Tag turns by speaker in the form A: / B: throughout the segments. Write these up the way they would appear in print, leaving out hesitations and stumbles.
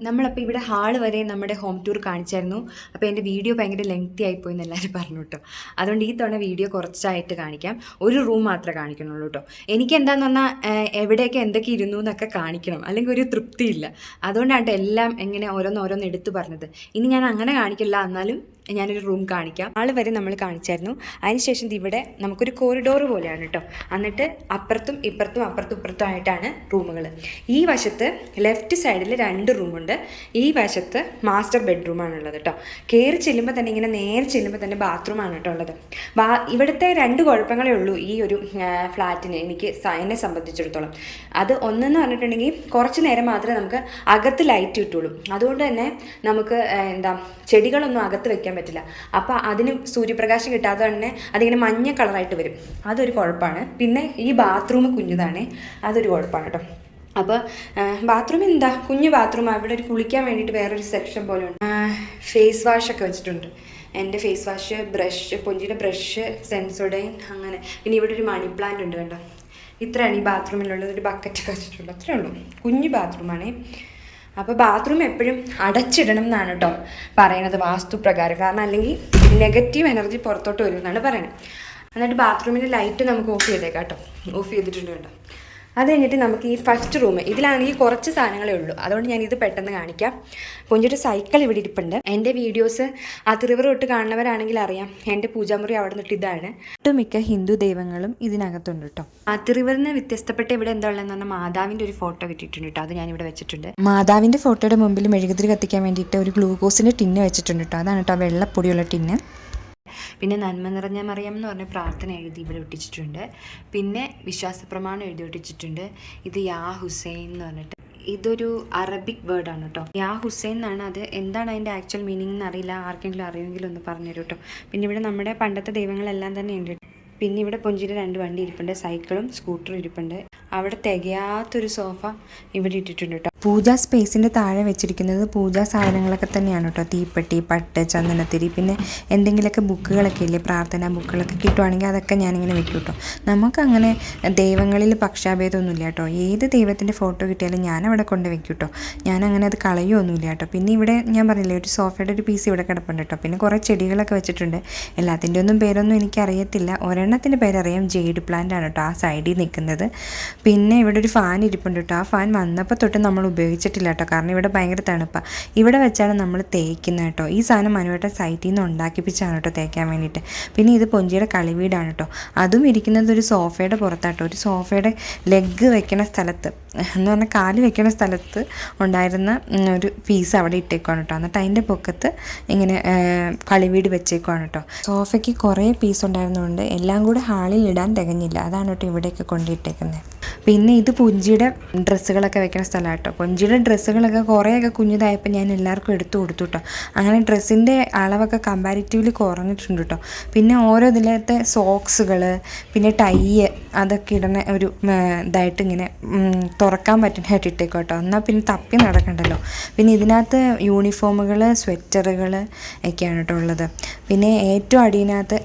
A: നമ്മളപ്പോൾ ഇവിടെ ഹാൾ വരെ നമ്മുടെ ഹോം ടൂർ കാണിച്ചായിരുന്നു. അപ്പോൾ എൻ്റെ വീഡിയോ ഭയങ്കര ലെങ്തി ആയിപ്പോയി എന്ന് എല്ലാവരും പറഞ്ഞു കേട്ടോ. അതുകൊണ്ട് ഈ തവണ വീഡിയോ കുറച്ചായിട്ട് കാണിക്കാം. ഒരു റൂം മാത്രമേ കാണിക്കണുള്ളൂ കേട്ടോ. എനിക്ക് എന്താണെന്ന് പറഞ്ഞാൽ എവിടെയൊക്കെ എന്തൊക്കെ ഇരുന്നു എന്നൊക്കെ കാണിക്കണം, അല്ലെങ്കിൽ ഒരു തൃപ്തിയില്ല. അതുകൊണ്ടാണ് എല്ലാം എങ്ങനെ ഓരോന്നോരോന്ന് എടുത്തു പറഞ്ഞത്. ഇനി ഞാൻ അങ്ങനെ കാണിക്കില്ല, എന്നാലും ഞാനൊരു റൂം കാണിക്കാം. ആൾ വരെ നമ്മൾ കാണിച്ചായിരുന്നു. അതിനുശേഷം ഇവിടെ നമുക്കൊരു കോറിഡോർ പോലെയാണ് കേട്ടോ. എന്നിട്ട് അപ്പുറത്തും ഇപ്പുറത്തും ആയിട്ടാണ് റൂമുകൾ. ഈ വശത്ത് ലെഫ്റ്റ് സൈഡിൽ 2 റൂമുണ്ട്. ഈ വശത്ത് മാസ്റ്റർ ബെഡ്റൂമാണുള്ളത് കേട്ടോ. കയറി ചെല്ലുമ്പോൾ തന്നെ ഇങ്ങനെ നേരെ ചെല്ലുമ്പോൾ തന്നെ ബാത്റൂമാണ് കേട്ടോ ഉള്ളത്. ഇവിടുത്തെ 2 കുഴപ്പങ്ങളേ ഉള്ളൂ ഈ ഒരു ഫ്ലാറ്റിന് എന്നെ സംബന്ധിച്ചിടത്തോളം. അത് ഒന്നെന്ന് പറഞ്ഞിട്ടുണ്ടെങ്കിൽ കുറച്ച് നേരം മാത്രമേ നമുക്ക് അകത്ത് ലൈറ്റ് കിട്ടുള്ളൂ. അതുകൊണ്ട് തന്നെ നമുക്ക് ചെടികളൊന്നും അകത്ത് വെക്കാൻ പറ്റില്ല. അപ്പോൾ അതിന് സൂര്യപ്രകാശം കിട്ടാതെ തന്നെ അതിങ്ങനെ മഞ്ഞ കളറായിട്ട് വരും. അതൊരു കുഴപ്പമാണ്. പിന്നെ ഈ ബാത്റൂം കുഞ്ഞതാണ്, അതൊരു കുഴപ്പമാണ് കേട്ടോ. അപ്പോൾ ബാത്റൂം കുഞ്ഞു ബാത്റൂമാണ്. ഇവിടെ ഒരു കുളിക്കാൻ വേണ്ടിയിട്ട് വേറൊരു സെക്ഷൻ പോലെ ഉണ്ട്. ഫേസ് വാഷൊക്കെ വെച്ചിട്ടുണ്ട്. എൻ്റെ ഫേസ് വാഷ്, ബ്രഷ്, പൊഞ്ചിയുടെ ബ്രഷ്, സെൻസോഡൈൻ, അങ്ങനെ. പിന്നെ ഇവിടെ ഒരു മണി പ്ലാന്റ് ഉണ്ട് കണ്ടോ. ഇത്രയാണ് ഈ ബാത്റൂമിലുള്ളത്. ഒരു ബക്കറ്റൊക്കെ വെച്ചിട്ടുള്ളൂ, അത്രേ ഉള്ളൂ. കുഞ്ഞു ബാത്റൂമാണേ. അപ്പോൾ ബാത്റൂം എപ്പോഴും അടച്ചിടണം എന്നാണ് കേട്ടോ പറയണത് വാസ്തുപ്രകാരം. കാരണം അല്ലെങ്കിൽ നെഗറ്റീവ് എനർജി പുറത്തോട്ട് വരും എന്നാണ് പറയുന്നത്. എന്നിട്ട് ബാത്റൂമിൻ്റെ ലൈറ്റ് നമുക്ക് ഓഫ് ചെയ്തേക്കാം കേട്ടോ. ഓഫ് ചെയ്തിട്ടുണ്ട് കേട്ടോ. അത് കഴിഞ്ഞിട്ട് നമുക്ക് ഈ ഫസ്റ്റ് റൂം, ഇതിലാണെങ്കിൽ കുറച്ച് സാധനങ്ങളേ ഉള്ളൂ. അതുകൊണ്ട് ഞാനിത് പെട്ടെന്ന് കാണിക്കാം. പൊഞ്ചൊരു സൈക്കിൾ ഇവിടെ ഇരിപ്പുണ്ട്. എൻ്റെ വീഡിയോസ് അതിറിവർ തൊട്ട് കാണുന്നവരാണെങ്കിൽ അറിയാം, എൻ്റെ പൂജാമുറി അവിടെ നിന്നിട്ട് ഇതാണ്. ഒട്ടുമിക്ക ഹിന്ദു ദൈവങ്ങളും ഇതിനകത്തുണ്ട് കേട്ടോ. അതിറിവറിന് വ്യത്യസ്തപ്പെട്ട ഇവിടെ എന്താ ഉള്ളതെന്ന് പറഞ്ഞാൽ മാതാവിൻ്റെ ഒരു ഫോട്ടോ കിട്ടിയിട്ടുണ്ട് കേട്ടോ. അത് ഞാനിവിടെ വെച്ചിട്ടുണ്ട്. മാതാവിൻ്റെ ഫോട്ടോയുടെ മുമ്പിൽ മെഴുകുതിരി കത്തിക്കാൻ വേണ്ടിയിട്ട് ഒരു ഗ്ലൂക്കോസിൻ്റെ ടിന്ന് വെച്ചിട്ടുണ്ട് കേട്ടോ. അതാണ് കേട്ടോ വെള്ളപ്പൊടിയുള്ള ടിന്ന്. പിന്നെ നന്മ നിറഞ്ഞ മറിയം എന്ന് പറഞ്ഞ പ്രാർത്ഥന എഴുതി ഇവിടെ ഒട്ടിച്ചിട്ടുണ്ട്. പിന്നെ വിശ്വാസപ്രമാണം എഴുതി ഒട്ടിച്ചിട്ടുണ്ട്. ഇത് യാ ഹുസൈൻ എന്ന് പറഞ്ഞിട്ട്, ഇതൊരു അറബിക് വേർഡാണ് കേട്ടോ. യാ ഹുസൈൻ എന്നാണ്. അത് എന്താണ് അതിൻ്റെ ആക്ച്വൽ മീനിങ് എന്നറിയില്ല. ആർക്കെങ്കിലും അറിയുമെങ്കിലും ഒന്ന് പറഞ്ഞു തരും കേട്ടോ. പിന്നെ ഇവിടെ നമ്മുടെ പണ്ടത്തെ ദൈവങ്ങളെല്ലാം തന്നെ ഉണ്ട്. പിന്നെ ഇവിടെ പൊഞ്ചിയുടെ 2 വണ്ടി ഇരിപ്പുണ്ട്, സൈക്കിളും സ്കൂട്ടറും ഇരിപ്പുണ്ട്. അവിടെ തികയാത്തൊരു സോഫ ഇവിടെ ഇട്ടിട്ടുണ്ട് കേട്ടോ. പൂജാ സ്പേസിൻ്റെ താഴെ വെച്ചിരിക്കുന്നത് പൂജാ സാധനങ്ങളൊക്കെ തന്നെയാണ് കേട്ടോ. തീപ്പെട്ടി, പട്ട്, ചന്ദനത്തിരി, പിന്നെ എന്തെങ്കിലുമൊക്കെ ബുക്കുകളൊക്കെ ഇല്ലേ, പ്രാർത്ഥനാ ബുക്കുകളൊക്കെ കിട്ടുവാണെങ്കിൽ അതൊക്കെ ഞാനിങ്ങനെ വെക്കും കേട്ടോ. നമുക്കങ്ങനെ ദൈവങ്ങളിൽ പക്ഷാഭേദമൊന്നുമില്ല കേട്ടോ. ഏത് ദൈവത്തിൻ്റെ ഫോട്ടോ കിട്ടിയാലും ഞാൻ അവിടെ കൊണ്ട് വെക്കും കേട്ടോ. ഞാനങ്ങനെ അത് കളയുമൊന്നുമില്ല കേട്ടോ. പിന്നെ ഇവിടെ ഞാൻ പറഞ്ഞില്ലേ, ഒരു സോഫയുടെ ഒരു പീസ് ഇവിടെ കിടപ്പുണ്ട് കേട്ടോ. പിന്നെ കുറേ ചെടികളൊക്കെ വെച്ചിട്ടുണ്ട്. എല്ലാത്തിൻ്റെ ഒന്നും പേരൊന്നും എനിക്കറിയത്തില്ല. ഒരെണ്ണത്തിൻ്റെ പേരറിയാം, ജെയ്ഡ് പ്ലാന്റ് ആണ് കേട്ടോ ആ സൈഡിൽ നിൽക്കുന്നത്. പിന്നെ ഇവിടെ ഒരു ഫാൻ ഇരിപ്പുണ്ട് കേട്ടോ. ആ ഫാൻ വന്നപ്പോൾ തൊട്ട് നമ്മൾ ഉപയോഗിച്ചിട്ടില്ല കേട്ടോ. കാരണം ഇവിടെ ഭയങ്കര തണുപ്പാണ്. ഇവിടെ വെച്ചാണ് നമ്മൾ തേക്കുന്നത് കേട്ടോ. ഈ സാധനം മനുവേട്ടൻ സൈറ്റിൽ നിന്ന് ഉണ്ടാക്കിപ്പിച്ചാണ് കേട്ടോ തേക്കാൻ വേണ്ടിയിട്ട്. പിന്നെ ഇത് പൊഞ്ചിയുടെ കളിവീടാണ് കേട്ടോ. അതും ഇരിക്കുന്നത് ഒരു സോഫയുടെ പുറത്താട്ടോ. ഒരു സോഫയുടെ ലെഗ് വെക്കണ സ്ഥലത്ത് എന്ന് പറഞ്ഞാൽ കാല് വെക്കണ സ്ഥലത്ത് ഉണ്ടായിരുന്ന ഒരു പീസ് അവിടെ ഇട്ടേക്കുവാണ് കേട്ടോ. എന്നിട്ട് അതിൻ്റെ പൊക്കത്ത് ഇങ്ങനെ കളിവീട് വെച്ചേക്കുവാണ് കേട്ടോ. സോഫയ്ക്ക് കുറേ പീസ് ഉണ്ടായിരുന്നതുകൊണ്ട് എല്ലാം കൂടെ ഹാളിൽ ഇടാൻ തികഞ്ഞില്ല. അതാണ് കേട്ടോ ഇവിടെയൊക്കെ കൊണ്ടിട്ടേക്കുന്നത്. പിന്നെ ഇത് പുഞ്ചിയുടെ ഡ്രസ്സുകളൊക്കെ വെക്കുന്ന സ്ഥലമാണ് കേട്ടോ. പുഞ്ചിയുടെ ഡ്രസ്സുകളൊക്കെ കുറേയൊക്കെ കുഞ്ഞിതായപ്പോൾ ഞാൻ എല്ലാവർക്കും എടുത്തു കൊടുത്തു കേട്ടോ. അങ്ങനെ ഡ്രസ്സിൻ്റെ അളവൊക്കെ കമ്പാരിറ്റീവ്ലി കുറഞ്ഞിട്ടുണ്ട് കേട്ടോ. പിന്നെ ഓരോ ഇതിലത്തെ സോക്സുകൾ, പിന്നെ ടൈ, അതൊക്കെ ഇടുന്ന ഒരു ഇതായിട്ട് ഇങ്ങനെ തുറക്കാൻ പറ്റുന്നതായിട്ട് ഇട്ടേക്കും കേട്ടോ. എന്നാൽ പിന്നെ തപ്പി നടക്കണ്ടല്ലോ. പിന്നെ ഇതിനകത്ത് യൂണിഫോമുകൾ, സ്വെറ്ററുകൾ ഒക്കെയാണ് കേട്ടോ ഉള്ളത്. പിന്നെ ഏറ്റവും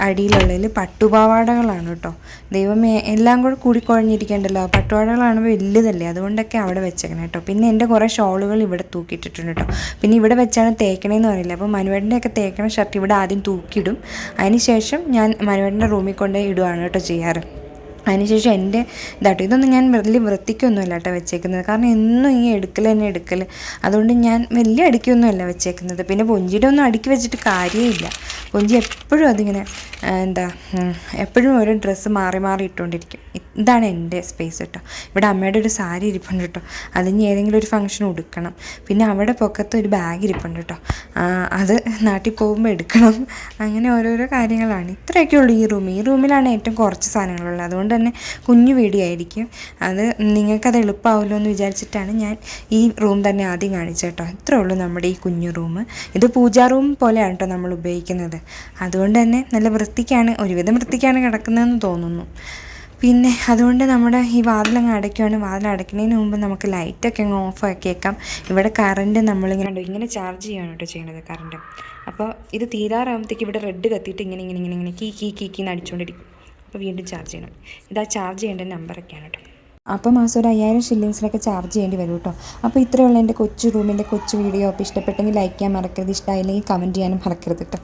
A: അടിയിലുള്ളതിൽ പട്ടുപാവാടകളാണ് കേട്ടോ. ദൈവമേ, എല്ലാം കൂടെ കൂടിക്കുഴഞ്ഞിരിക്കേണ്ടല്ലോ. പട്ടുപാവാടകളാണെങ്കിൽ വലുതല്ലേ, അതുകൊണ്ടൊക്കെ അവിടെ വെച്ചേക്കണം കേട്ടോ. പിന്നെ എൻ്റെ കുറേ ഷോളുകൾ ഇവിടെ തൂക്കിയിട്ടിട്ടുണ്ട് കേട്ടോ. പിന്നെ ഇവിടെ വെച്ചാണ് തേക്കണേന്ന് പറയില്ല. അപ്പോൾ മനുവേട്ടൻ്റെയൊക്കെ തേക്കണ ഷർട്ട് ഇവിടെ ആദ്യം തൂക്കിയിടും. അതിന് ശേഷം ഞാൻ മനുവേട്ടൻ്റെ റൂമിൽ കൊണ്ട് ഇടുകയാണ് കേട്ടോ ചെയ്യാറ്. അതിനുശേഷം എൻ്റെ ഇതാട്ടോ. ഇതൊന്നും ഞാൻ വലിയ വൃത്തിക്കൊന്നുമല്ല കേട്ടോ വെച്ചേക്കുന്നത്. കാരണം എന്നും ഈ എടുക്കൽ. അതുകൊണ്ട് ഞാൻ വലിയ അടുക്കിയൊന്നുമല്ല വെച്ചേക്കുന്നത്. പിന്നെ പൊഞ്ചിയുടെ ഒന്നും അടുക്കി വെച്ചിട്ട് കാര്യമില്ല. പൊഞ്ചി എപ്പോഴും അതിങ്ങനെ എപ്പോഴും ഓരോ ഡ്രസ്സ് മാറി ഇട്ടുകൊണ്ടിരിക്കും. ഇതാണ് എൻ്റെ സ്പേസ് കേട്ടോ. ഇവിടെ അമ്മയുടെ ഒരു സാരി ഇരിപ്പുണ്ട് കേട്ടോ. അതിന് ഏതെങ്കിലും ഒരു ഫംഗ്ഷൻ ഉടുക്കണം. പിന്നെ അവിടെ പൊക്കത്ത് ഒരു ബാഗ് ഇരിപ്പുണ്ട് കേട്ടോ. അത് നാട്ടിൽ പോകുമ്പോൾ എടുക്കണം. അങ്ങനെ ഓരോരോ കാര്യങ്ങളാണ്. ഇത്രയൊക്കെ ഉള്ളൂ ഈ റൂം. ഈ റൂമിലാണ് ഏറ്റവും കുറച്ച് സാധനങ്ങളുള്ളത്. അതുകൊണ്ട് തന്നെ കുഞ്ഞു വീഡിയോ ആയിരിക്കും. അത് നിങ്ങൾക്കത് എളുപ്പമാവുമല്ലോ എന്ന് വിചാരിച്ചിട്ടാണ് ഞാൻ ഈ റൂം തന്നെ ആദ്യം കാണിച്ചത് കേട്ടോ. ഇത്രേ ഉള്ളൂ നമ്മുടെ ഈ കുഞ്ഞു റൂം. ഇത് പൂജാ റൂം പോലെയാണ് കേട്ടോ നമ്മൾ ഉപയോഗിക്കുന്നത്. അതുകൊണ്ട് തന്നെ നല്ല വൃത്തിക്കാണ്, ഒരുവിധം വൃത്തിക്കാണ് കിടക്കുന്നതെന്ന് തോന്നുന്നു. പിന്നെ അതുകൊണ്ട് നമ്മുടെ ഈ വാതിലങ്ങ് അടയ്ക്കുകയാണ്. വാതിൽ അടയ്ക്കുന്നതിന് മുമ്പ് നമുക്ക് ലൈറ്റൊക്കെ അങ്ങ് ഓഫ് ആക്കിയേക്കാം. ഇവിടെ കറണ്ട് ഇങ്ങനെ ചാർജ് ചെയ്യുകയാണ് കേട്ടോ ചെയ്യണത് കറണ്ട്. അപ്പോൾ ഇത് തീരാറാകുമ്പോഴത്തേക്ക് ഇവിടെ റെഡ് കത്തിയിട്ട് ഇങ്ങനെ കീ കീന്ന് അടിച്ചുകൊണ്ടിരിക്കും. അപ്പോൾ വീണ്ടും ചാർജ് ചെയ്യണം. ഇതാ ചാർജ് ചെയ്യേണ്ട നമ്പറൊക്കെയാണ് കേട്ടോ. അപ്പോൾ മാസം ഒരു 5000 ഷില്ലിങ്സിനൊക്കെ ചാർജ് ചെയ്യേണ്ടി വരും കേട്ടോ. അപ്പോൾ ഇത്രയുള്ള എൻ്റെ കൊച്ചു റൂമിൻ്റെ കൊച്ചു വീഡിയോ. അപ്പോൾ ഇഷ്ടപ്പെട്ടെങ്കിൽ ലൈക്ക് ചെയ്യാൻ മറക്കരുത്, ഇഷ്ടമായില്ലെങ്കിൽ കമൻറ്റ് ചെയ്യാനും മറക്കരുത് കേട്ടോ.